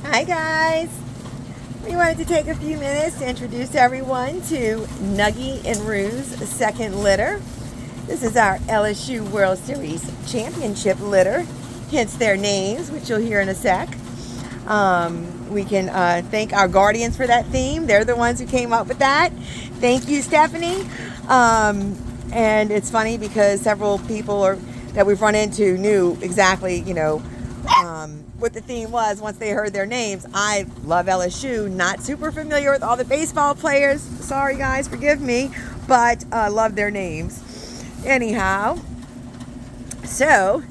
Hi guys! We wanted to take a few minutes to introduce everyone to Nuggie and Roux' second litter. This is our LSU World Series Championship litter, hence their names, which you'll hear in a sec. We can thank our guardians for that theme. They're the ones who came up with that. Thank you, Stephanie. And it's funny because several people that we've run into knew exactly, what the theme was once they heard their names. I love LSU, not super familiar with all the baseball players. Sorry guys, forgive me, but love their names. Anyhow, so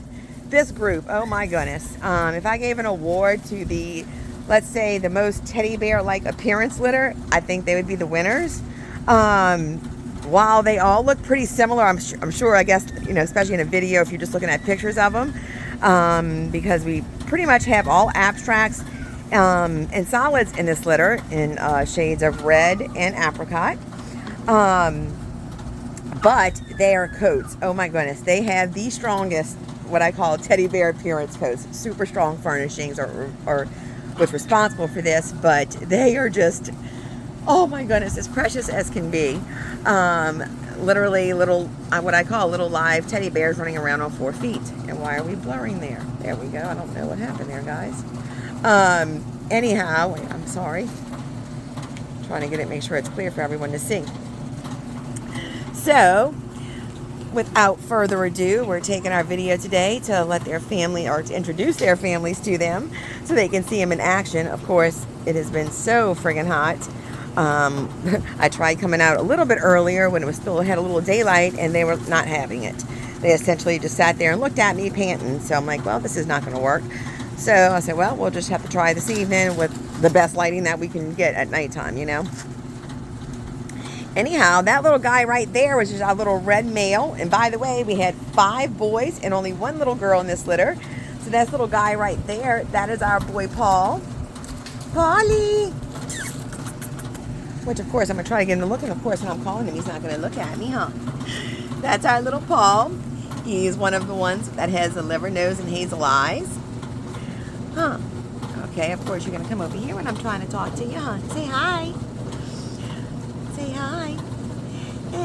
this group, oh my goodness. If I gave an award to let's say the most teddy bear-like appearance litter, I think they would be the winners. While they all look pretty similar, I'm sure, I guess, especially in a video, if you're just looking at pictures of them, because we pretty much have all abstracts and solids in this litter in shades of red and apricot. But they are coats. Oh my goodness. They have the strongest, what I call teddy bear appearance coats. Super strong furnishings are what's responsible for this, but they are just, oh my goodness, as precious as can be. Literally little, what I call little live teddy bears running around on 4 feet. And why are we blurring there? There we go. I don't know what happened there, guys. Anyhow, wait, I'm sorry. Trying to make sure it's clear for everyone to see. So, without further ado, we're taking our video today to let their family, or to introduce their families to them so they can see them in action. Of course, it has been so friggin' hot. I tried coming out a little bit earlier when it was still had a little daylight, and they were not having it. They essentially just sat there and looked at me panting. So I'm like, well, this is not going to work. So I said, well, we'll just have to try this evening with the best lighting that we can get at nighttime, Anyhow, that little guy right there was just our little red male. And by the way, we had 5 boys and only 1 little girl in this litter. So that little guy right there, that is our boy Paul. Paulie! Which, of course, I'm going to try to get him to look. And, of course, when I'm calling him, he's not going to look at me, huh? That's our little Paul. He's one of the ones that has a liver nose and hazel eyes. Huh. Okay, of course, you're going to come over here when I'm trying to talk to you, huh? Say hi. Say hi.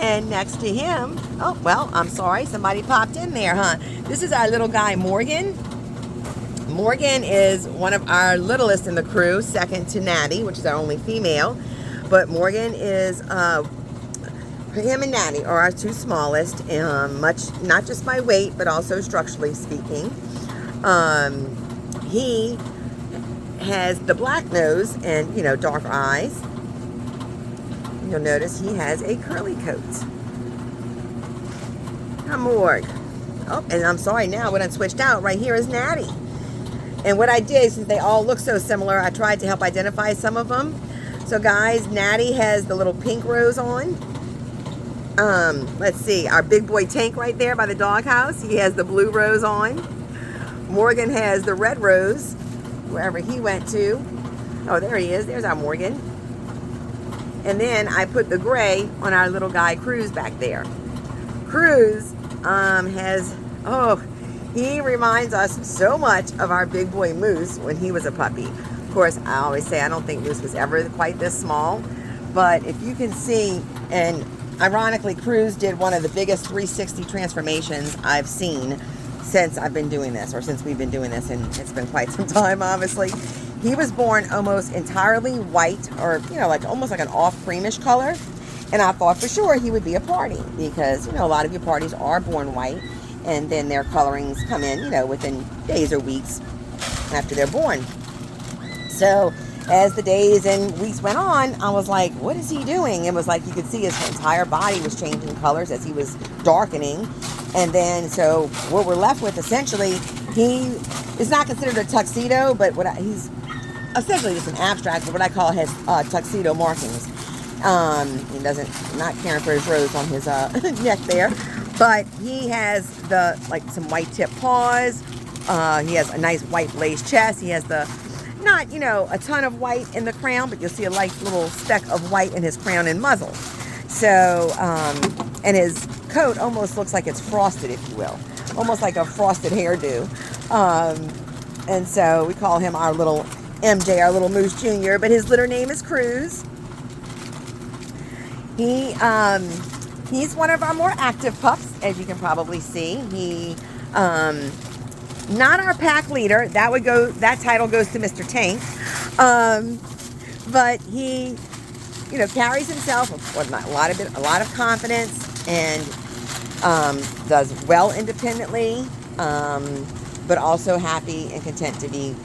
And next to him, oh, well, I'm sorry. Somebody popped in there, huh? This is our little guy, Morgan. Morgan is one of our littlest in the crew, second to Natty, which is our only female. But Morgan is, him and Natty are our 2 smallest, not just by weight, but also structurally speaking. He has the black nose and, dark eyes. You'll notice he has a curly coat. Come Morg. Oh, and I'm sorry now, when I switched out, right here is Natty. And what I did, since they all look so similar, I tried to help identify some of them. So guys, Natty has the little pink rose on. Let's see, our big boy Tank right there by the doghouse, he has the blue rose on. Morgan has the red rose, wherever he went to. Oh, there he is. There's our Morgan. And then I put the gray on our little guy Cruz back there. Cruz he reminds us so much of our big boy Moose when he was a puppy. Of course, I always say I don't think Moose was ever quite this small. But if you can see, and ironically, Cruz did one of the biggest 360 transformations I've seen since I've been doing this, or since we've been doing this, and it's been quite some time, obviously. He was born almost entirely white, or, almost like an off creamish color. And I thought for sure he would be a party because, a lot of your parties are born white, and then their colorings come in, within days or weeks after they're born. So as the days and weeks went on, I was like, what is he doing? It was like you could see his entire body was changing colors as he was darkening. And then, so what we're left with, essentially, he is not considered a tuxedo, but he's essentially just an abstract, but what I call his tuxedo markings. He not caring for his rose on his neck there, but he has some white tip paws. He has a nice white blazed chest. He has not, a ton of white in the crown, but you'll see a light little speck of white in his crown and muzzle. So, and his coat almost looks like it's frosted, if you will. Almost like a frosted hairdo. And so we call him our little MJ, our little Moose Jr., but his litter name is Cruz. He's one of our more active pups, as you can probably see. He, not our pack leader. That title goes to Mr. Tank. But he, carries himself with a lot of confidence and does well independently, but also happy and content to be,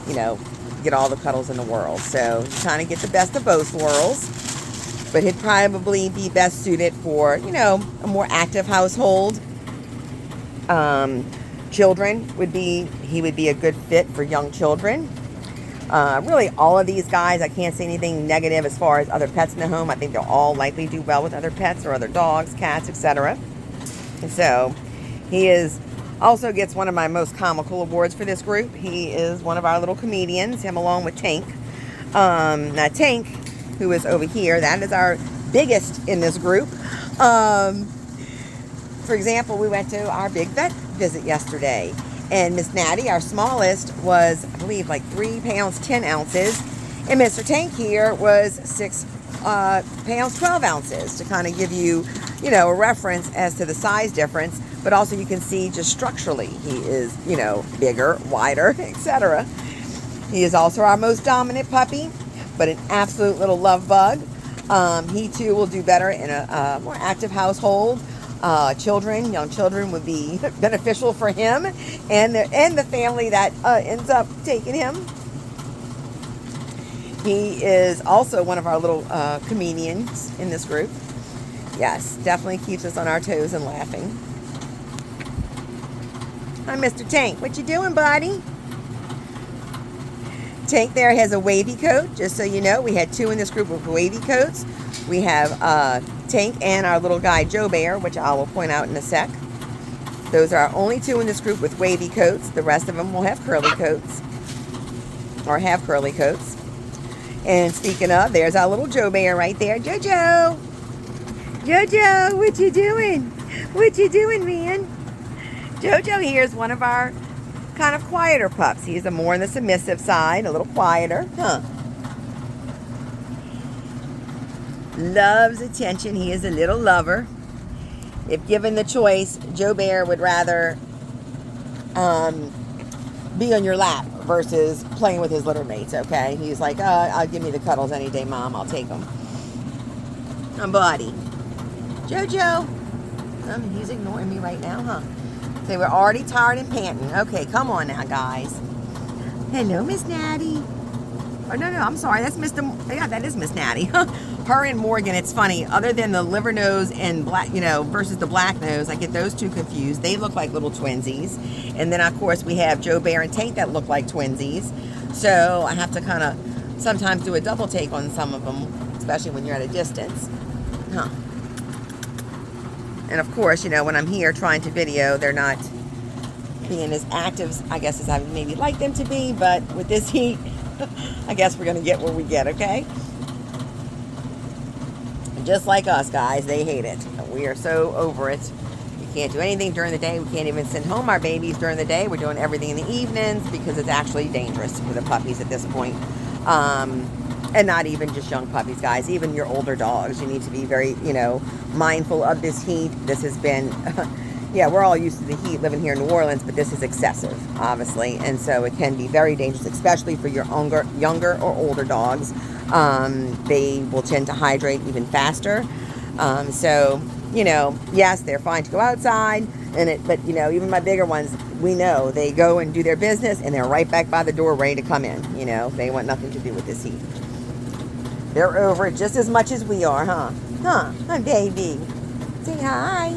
get all the cuddles in the world. So you kind of get the best of both worlds. But he'd probably be best suited for, a more active household. Children he would be a good fit for young children. Really, all of these guys, I can't say anything negative as far as other pets in the home. I think they'll all likely do well with other pets or other dogs, cats, etc. And so, he also gets one of my most comical awards for this group. He is one of our little comedians, him along with Tank. Now, Tank, who is over here, that is our biggest in this group. For example, we went to our big vet visit yesterday. And Miss Natty, our smallest, was, I believe, like 3 pounds, 10 ounces. And Mr. Tank here was 6 pounds, 12 ounces, to kind of give you, a reference as to the size difference. But also you can see just structurally, he is, bigger, wider, etc. He is also our most dominant puppy, but an absolute little love bug. He, too, will do better in a more active household. Young children would be beneficial for him and the family that ends up taking him. He is also one of our little comedians in this group. Yes, definitely keeps us on our toes and laughing. Hi, Mr. Tank. What you doing, buddy? Tank there has a wavy coat. Just so you know, we had 2 in this group with wavy coats. We have Tank and our little guy Joe Bear, which I will point out in a sec. Those are our only 2 in this group with wavy coats. The rest of them will have curly coats, or have curly coats. And speaking of, there's our little Joe Bear right there. Jojo! Jojo, what you doing? What you doing, man? Jojo here is one of our kind of quieter pups. He's more on the submissive side, a little quieter. Loves attention. He is a little lover. If given the choice, Joe Bear would rather be on your lap versus playing with his litter mates, okay? He's like, I'll give me the cuddles any day, Mom. I'll take them. Buddy. Jojo. He's ignoring me right now, huh? They were already tired and panting. Okay, come on now, guys. Hello, Miss Natty. Oh, no, I'm sorry. That's that is Miss Natty. Her and Morgan, it's funny. Other than the liver nose and black, versus the black nose, I get those 2 confused. They look like little twinsies. And then, of course, we have Joe Bear and Tank that look like twinsies. So I have to kind of sometimes do a double take on some of them, especially when you're at a distance. And, of course, when I'm here trying to video, they're not being as active, I guess, as I maybe like them to be. But with this heat, I guess we're going to get what we get, okay? Just like us, guys, they hate it. We are so over it. We can't do anything during the day. We can't even send home our babies during the day. We're doing everything in the evenings because it's actually dangerous for the puppies at this point. And not even just young puppies, guys. Even your older dogs. You need to be very, mindful of this heat. This has been... Yeah, we're all used to the heat living here in New Orleans, but this is excessive, obviously. And so it can be very dangerous, especially for your younger or older dogs. They will tend to hydrate even faster. So, yes, they're fine to go outside. But, even my bigger ones, we know they go and do their business, and they're right back by the door ready to come in. They want nothing to do with this heat. They're over it just as much as we are, huh? Hi, baby. Say hi.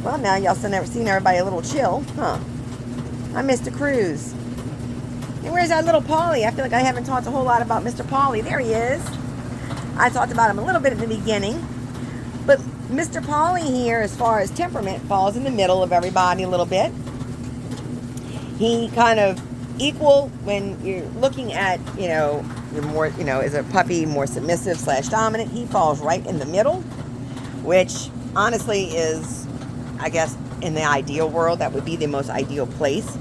Well, now y'all still never seen everybody a little chill, huh? Hi, Mr. Cruz. And where's our little Polly? I feel like I haven't talked a whole lot about Mr. Polly. There he is. I talked about him a little bit at the beginning. But Mr. Polly here, as far as temperament, falls in the middle of everybody a little bit. He kind of equal when you're looking at, you're more, is a puppy more submissive / dominant. He falls right in the middle, which honestly is, I guess, in the ideal world, that would be the most ideal place.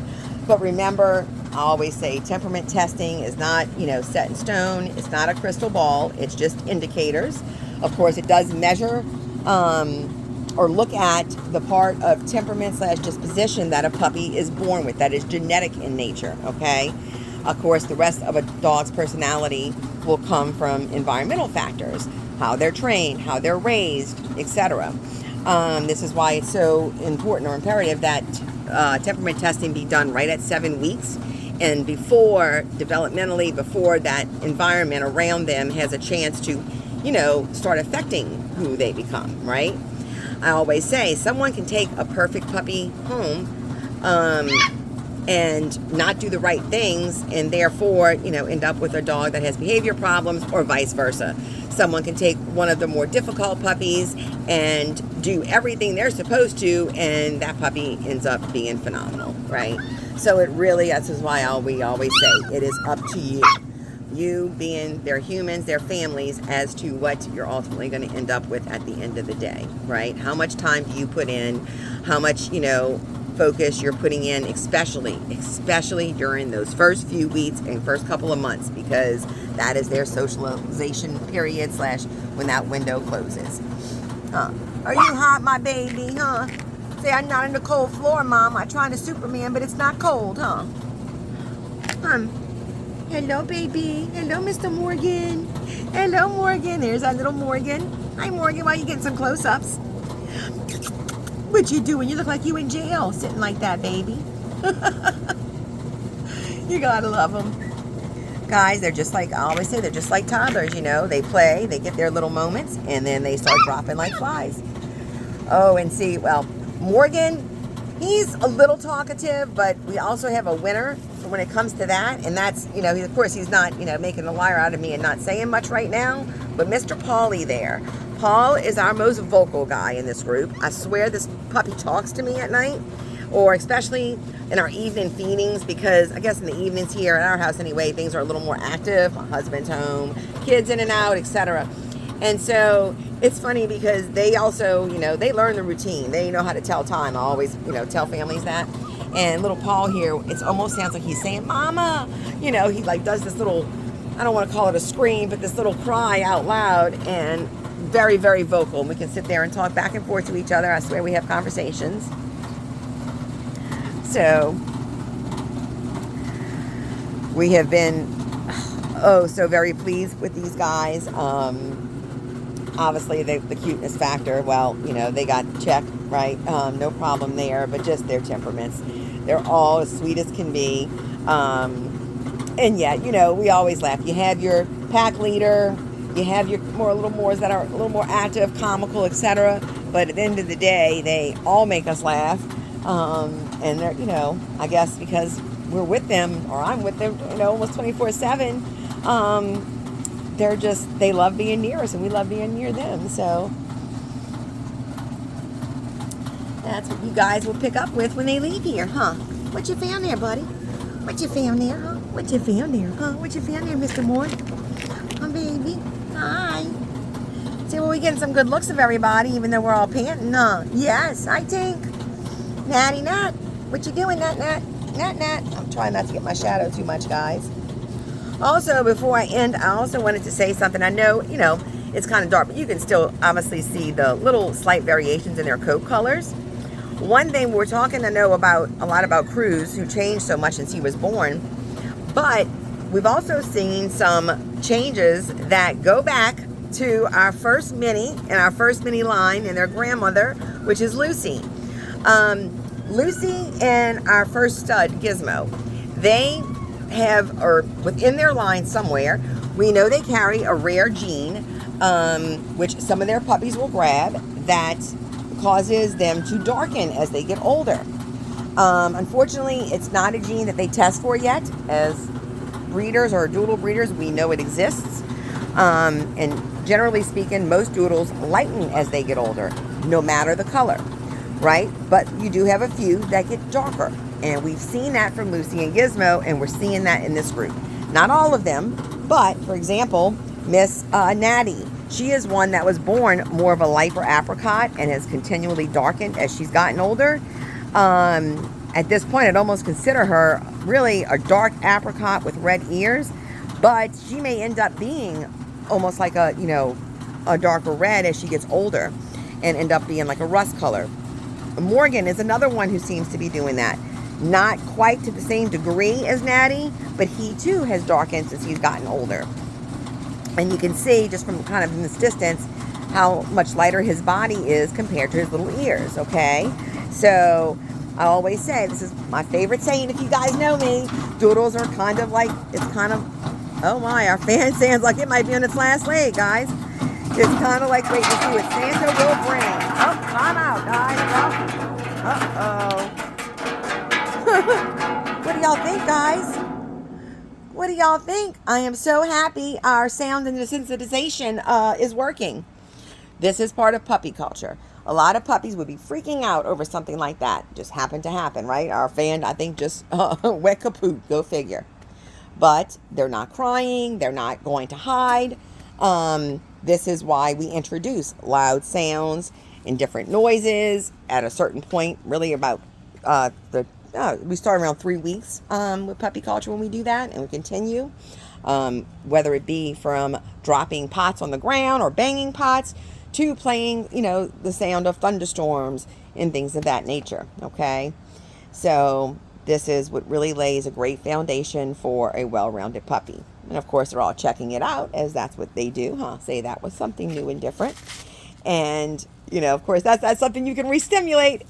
But remember, I always say temperament testing is not, set in stone. It's not a crystal ball. It's just indicators. Of course, it does measure or look at the part of temperament / disposition that a puppy is born with, that is genetic in nature, okay? Of course, the rest of a dog's personality will come from environmental factors, how they're trained, how they're raised, etc. This is why it's so important or imperative that temperament testing be done right at 7 weeks and developmentally, before that environment around them has a chance to, start affecting who they become, right? I always say someone can take a perfect puppy home and not do the right things, and therefore, end up with a dog that has behavior problems, or vice versa. Someone can take one of the more difficult puppies and do everything they're supposed to, and that puppy ends up being phenomenal, right? So this is why we always say it is up to you. You being their humans, their families, as to what you're ultimately going to end up with at the end of the day, right? How much time do you put in? How much, focus you're putting in, especially during those first few weeks and first couple of months, because that is their socialization period / when that window closes. Are you hot, my baby, huh? Say, I'm not in the cold floor, Mom. I'm trying to Superman, but it's not cold, huh? Hello, baby. Hello, Mr. Morgan. Hello, Morgan. There's our little Morgan. Hi, Morgan. Why are you getting some close-ups? What you doing? You look like you in jail, sitting like that, baby. You gotta love them. Guys, they're just like, I always say, they're just like toddlers, They play, they get their little moments, and then they start dropping like flies. Oh, and see, well, Morgan, he's a little talkative, but we also have a winner when it comes to that, and that's, of course, he's not, making a liar out of me and not saying much right now, but Mr. Paulie there. Paul is our most vocal guy in this group. I swear this puppy talks to me at night, or especially in our evening feedings, because I guess in the evenings here at our house anyway, things are a little more active. My husband's home, kids in and out, etc. And so it's funny because they also, they learn the routine. They know how to tell time. I always, tell families that. And little Paul here, it almost sounds like he's saying, Mama. He like does this little, I don't want to call it a scream, but this little cry out loud, and very, very vocal. And we can sit there and talk back and forth to each other. I swear we have conversations. So we have been, so very pleased with these guys. Obviously, the cuteness factor, well, they got checked, right? No problem there, but just their temperaments. They're all as sweet as can be. And yet, we always laugh. You have your pack leader, you have your little mores that are a little more active, comical, etc. But at the end of the day, they all make us laugh. And they're, I guess because we're with them, or I'm with them, almost 24/7. They love being near us, and we love being near them. So that's what you guys will pick up with when they leave here, huh? What you found there, buddy? What you found there, huh? What you found there, huh? What you found there, Mr. Moore? Oh, baby. Hi. See, well, we're getting some good looks of everybody, even though we're all panting, huh? Yes, I think. Natty Nat. What you doing, Nat Nat? Nat Nat. I'm trying not to get my shadow too much, guys. Also, before I end, I also wanted to say something. I know, it's kind of dark, but you can still obviously see the little slight variations in their coat colors. One thing we're talking, I know, about a lot about Roux, who changed so much since he was born, but we've also seen some changes that go back to our first mini and our first mini line and their grandmother, which is Lucy. Lucy and our first stud, Gizmo, they have, or within their line somewhere, we know they carry a rare gene, which some of their puppies will grab, that causes them to darken as they get older. Unfortunately, it's not a gene that they test for yet. As breeders or doodle breeders, we know it exists. And generally speaking, most doodles lighten as they get older, no matter the color, right? But you do have a few that get darker. And we've seen that from Lucy and Gizmo, and we're seeing that in this group. Not all of them, but for example, Miss Natty, she is one that was born more of a lighter apricot and has continually darkened as she's gotten older. At this point, I'd almost consider her really a dark apricot with red ears, but she may end up being almost like a, a darker red as she gets older and end up being like a rust color. Morgan is another one who seems to be doing that. Not quite to the same degree as Natty, but he too has darkened since he's gotten older. And you can see just from kind of in this distance how much lighter his body is compared to his little ears, okay? So I always say, this is my favorite saying if you guys know me, doodles are kind of like, it's kind of, oh my, our fan sounds like it might be on its last leg, guys. It's kind of like waiting to see what Santa will bring. Oh, time out, guys. Uh-oh. What do y'all think, guys? What do y'all think? I am so happy our sound and desensitization is working. This is part of puppy culture. A lot of puppies would be freaking out over something like that. Just happened to happen, right? Our fan, I think, just wet kaput. Go figure. But they're not crying. They're not going to hide. This is why we introduce loud sounds and different noises at a certain point. Really about we start around 3 weeks with puppy culture when we do that, and we continue. Whether it be from dropping pots on the ground or banging pots to playing, the sound of thunderstorms and things of that nature, okay? So this is what really lays a great foundation for a well-rounded puppy. And of course, they're all checking it out, as that's what they do, huh? Say that was something new and different. And, of course, that's something you can re-stimulate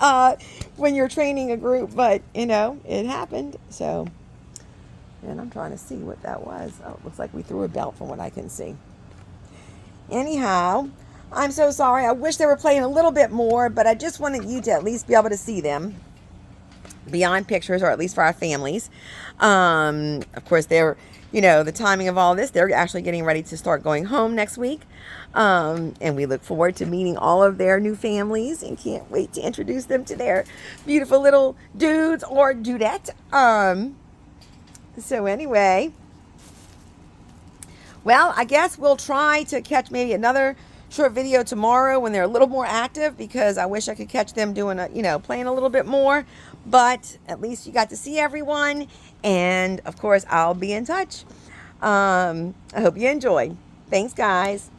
when you're training a group. But, it happened. So, and I'm trying to see what that was. Oh, it looks like we threw a belt from what I can see. Anyhow, I'm so sorry. I wish they were playing a little bit more, but I just wanted you to at least be able to see them beyond pictures, or at least for our families. Of course, they're, the timing of all this, they're actually getting ready to start going home next week. And we look forward to meeting all of their new families and can't wait to introduce them to their beautiful little dudes or dudette. So anyway, well, I guess we'll try to catch maybe another short video tomorrow when they're a little more active, because I wish I could catch them doing playing a little bit more. But at least you got to see everyone, and of course I'll be in touch. I hope you enjoyed. Thanks, guys.